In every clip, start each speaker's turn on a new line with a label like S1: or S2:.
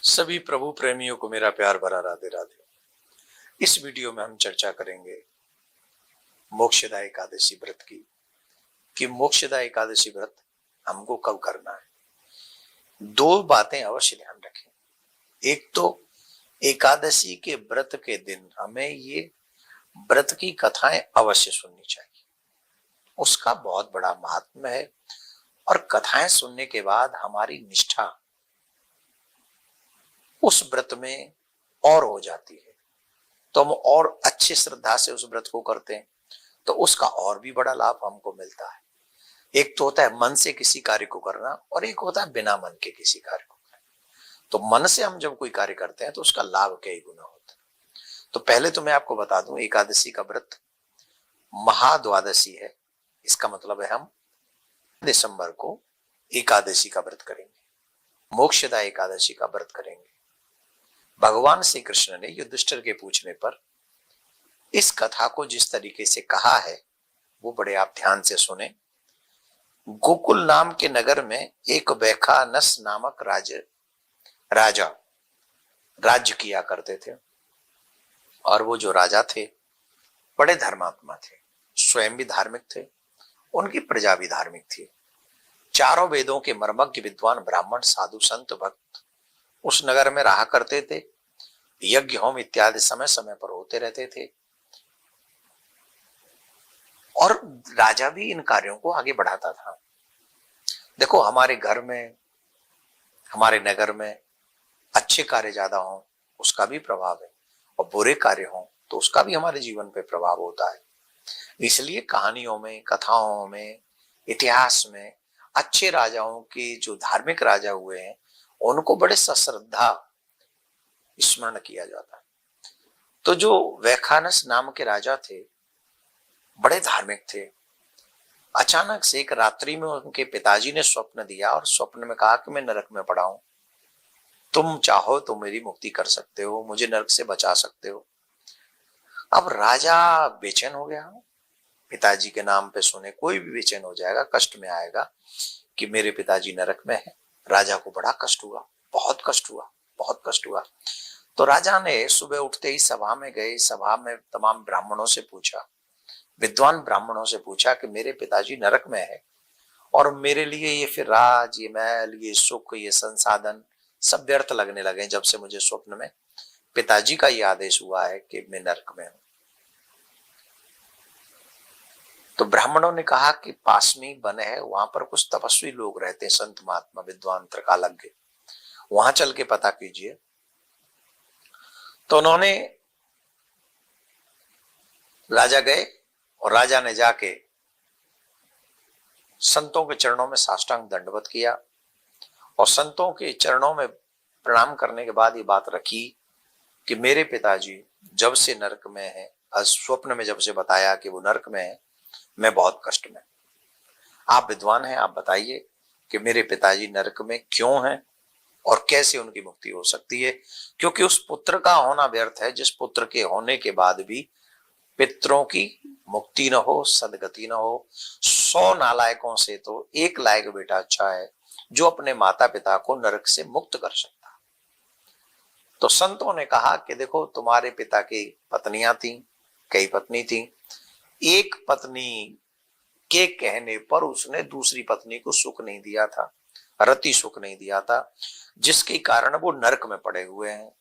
S1: सभी प्रभु प्रेमियों को मेरा प्यार भरा राधे राधे। इस वीडियो में हम चर्चा करेंगे मोक्षदा एकादशी व्रत की, कि मोक्षदा एकादशी व्रत हमको कब करना है। दो बातें अवश्य ध्यान रखें। एक तो एकादशी के व्रत के दिन हमें ये व्रत की कथाएं अवश्य सुननी चाहिए। उसका बहुत बड़ा महात्म्य है और कथाएं सुनने के बाद हमारी निष्ठा उस व्रत में और हो जाती है, तो हम और अच्छी श्रद्धा से उस व्रत को करते हैं, तो उसका और भी बड़ा लाभ हमको मिलता है। एक तो होता है मन से किसी कार्य को करना और एक होता है बिना मन के किसी कार्य को करना। तो मन से हम जब कोई कार्य करते हैं तो उसका लाभ कई गुना होता है। तो पहले तो मैं आपको बता दूं, एकादशी का व्रत महाद्वादशी है। इसका मतलब है हम दिसंबर को एकादशी का व्रत करेंगे, मोक्षदा एकादशी का व्रत करेंगे। भगवान श्री कृष्ण ने युधिष्ठिर के पूछने पर इस कथा को जिस तरीके से कहा है वो बड़े आप ध्यान से सुने। गोकुल नाम के नगर में एक वैखानस नामक राजा राज्य किया करते थे, और वो जो राजा थे बड़े धर्मात्मा थे, स्वयं भी धार्मिक थे, उनकी प्रजा भी धार्मिक थी। चारों वेदों के मर्मज्ञ विद्वान ब्राह्मण साधु संत भक्त उस नगर में रहा करते थे। यज्ञ होम इत्यादि समय समय पर होते रहते थे, और राजा भी इन कार्यों को आगे बढ़ाता था। देखो, हमारे घर में, हमारे नगर में अच्छे कार्य ज्यादा हो उसका भी प्रभाव है, और बुरे कार्य हो तो उसका भी हमारे जीवन पे प्रभाव होता है। इसलिए कहानियों में, कथाओं में, इतिहास में अच्छे राजाओं के, जो धार्मिक राजा हुए हैं, उनको बड़े सश्रद्धा स्मरण किया जाता है। तो जो वैखानस नाम के राजा थे बड़े धार्मिक थे। अचानक से एक रात्रि में उनके पिताजी ने स्वप्न दिया और स्वप्न में कहा कि मैं नरक में पड़ा हूं, तुम चाहो तो मेरी मुक्ति कर सकते हो, मुझे नरक से बचा सकते हो। अब राजा बेचैन हो गया। पिताजी के नाम पे सुने कोई भी बेचैन हो जाएगा, कष्ट में आएगा कि मेरे पिताजी नरक में है। राजा को बड़ा कष्ट हुआ, बहुत कष्ट हुआ, बहुत कष्ट हुआ। तो राजा ने सुबह उठते ही सभा में गए। सभा में तमाम ब्राह्मणों से पूछा, विद्वान ब्राह्मणों से पूछा कि मेरे पिताजी नरक में है और मेरे लिए ये फिर राज, ये महल, ये सुख, ये संसाधन सब व्यर्थ लगने लगे जब से मुझे स्वप्न में पिताजी का ये आदेश हुआ है कि मैं नरक में हूं। तो ब्राह्मणों ने कहा कि पास में वन है, वहां पर कुछ तपस्वी लोग रहते हैं, संत महात्मा विद्वान त्रिकालज्ञ, वहां चल के पता कीजिए। तो उन्होंने, राजा गए और राजा ने जाके संतों के चरणों में साष्टांग दंडवत किया, और संतों के चरणों में प्रणाम करने के बाद ये बात रखी कि मेरे पिताजी जब से नरक में है, स्वप्न में जब से बताया कि वो नरक में है, मैं बहुत कष्ट में। आप विद्वान हैं, आप बताइए कि मेरे पिताजी नरक में क्यों हैं और कैसे उनकी मुक्ति हो सकती है। क्योंकि उस पुत्र का होना व्यर्थ है जिस पुत्र के होने के बाद भी पितरों की मुक्ति न हो, सदगति न हो। 100 नालायकों से तो एक लायक बेटा अच्छा है जो अपने माता पिता को नरक से मुक्त कर सकता है। तो संतों ने कहा कि देखो, तुम्हारे पिता की पत्नियां थी, कई पत्नी थी, एक पत्नी के कहने पर उसने दूसरी पत्नी को सुख नहीं दिया था, रति सुख नहीं दिया था, जिसके कारण वो नरक में पड़े हुए हैं।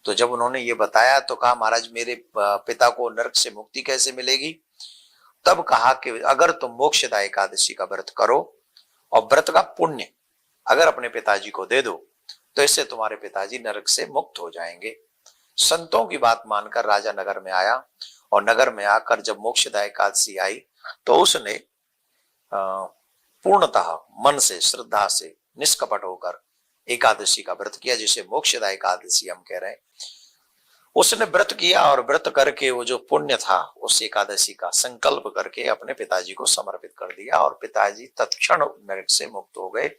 S1: तो जब उन्होंने ये बताया तो कहा, महाराज मेरे पिता को नरक से मुक्ति कैसे मिलेगी। तब कहा कि अगर तुम मोक्षदा एकादशी का व्रत करो और व्रत का पुण्य अगर अपने पिताजी को दे दो तो इससे तुम्हारे पिताजी नरक से मुक्त हो जाएंगे। संतों की बात मानकर राजा नगर में आया, और नगर में आकर जब मोक्षदा एकादशी आई तो उसने पूर्णतः मन से, श्रद्धा से, निष्कपट होकर एकादशी का व्रत किया, जिसे मोक्षदा एकादशी हम कह रहे हैं। उसने व्रत किया और व्रत करके वो जो पुण्य था उस एकादशी का संकल्प करके अपने पिताजी को समर्पित कर दिया, और पिताजी तत्क्षण नरक से मुक्त हो गए।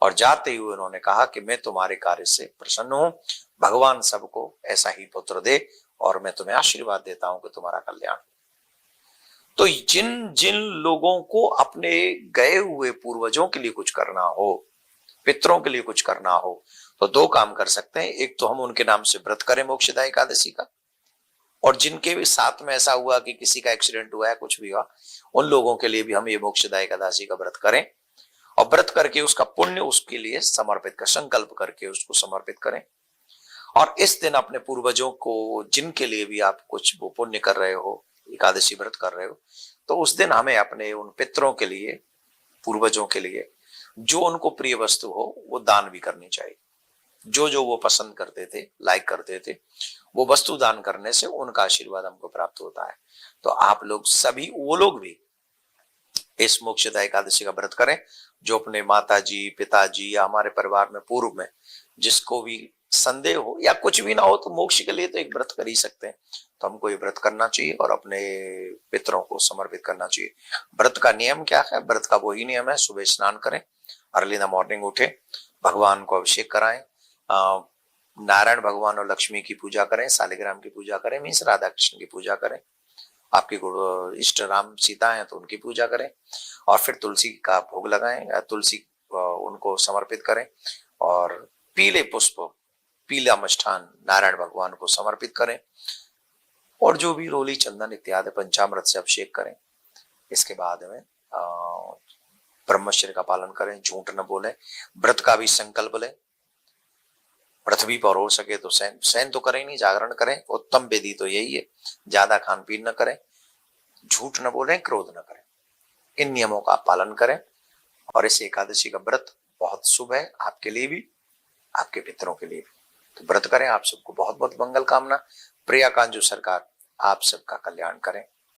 S1: और जाते हुए उन्होंने कहा कि मैं तुम्हारे कार्य से प्रसन्न हूं, भगवान सबको ऐसा ही पुत्र दे, और मैं तुम्हें आशीर्वाद देता हूं कि तुम्हारा कल्याण। तो जिन जिन लोगों को अपने गए हुए पूर्वजों के लिए कुछ करना हो, पितरों के लिए कुछ करना हो, तो दो काम कर सकते हैं, एक तो हम उनके नाम से व्रत करें मोक्षदा एकादशी का, और जिनके भी साथ में ऐसा हुआ कि किसी का एक्सीडेंट हुआ है, कुछ भी हुआ, उन लोगों के लिए भी हम ये मोक्षदा एकादशी का व्रत करें, और व्रत करके उसका पुण्य उसके लिए समर्पित कर, संकल्प करके उसको समर्पित करें। और इस दिन अपने पूर्वजों को, जिनके लिए भी आप कुछ वो पुण्य कर रहे हो, एकादशी व्रत कर रहे हो, तो उस दिन हमें अपने उन पितरों के लिए, पूर्वजों के लिए जो उनको प्रिय वस्तु हो वो दान भी करनी चाहिए। जो जो वो पसंद करते थे, लाइक करते थे, वो वस्तु दान करने से उनका आशीर्वाद हमको प्राप्त होता है। तो आप लोग सभी, वो लोग भी इस मोक्षदा एकादशी का व्रत करें जो अपने माता जी, पिताजी या हमारे परिवार में पूर्व में जिसको भी संदेह हो या कुछ भी ना हो, तो मोक्ष के लिए तो एक व्रत कर ही सकते हैं। तो हमको ये व्रत करना चाहिए और अपने पितरों को समर्पित करना चाहिए। व्रत का नियम क्या है? व्रत का वही नियम है, सुबह स्नान करें, अर्ली इन द मॉर्निंग उठे, भगवान को अभिषेक कराएं, नारायण भगवान और लक्ष्मी की पूजा करें, शालिग्राम की पूजा करें, मीन्स राधा कृष्ण की पूजा करें, आपके इष्ट राम सीता हैं तो उनकी पूजा करें, और फिर तुलसी का भोग लगाएं, तुलसी उनको समर्पित करें, और पीले पुष्प, पीला मिष्ठान नारायण भगवान को समर्पित करें, और जो भी रोली चंदन इत्यादि पंचामृत से अभिषेक करें। इसके बाद में ब्रह्मचर्य का पालन करें, झूठ न बोले, व्रत का भी संकल्प लें, पृथ्वी पर हो सके तो शयन तो करें नहीं, जागरण करें, उत्तम विधि तो यही है, ज्यादा खान पीन न करें, झूठ न बोलें, क्रोध न करें, इन नियमों का पालन करें। और इस एकादशी का व्रत बहुत शुभ है, आपके लिए भी, आपके पितरों के लिए भी। तो व्रत करें। आप सबको बहुत बहुत मंगल कामना। प्रिया कांजू सरकार आप सबका कल्याण करें।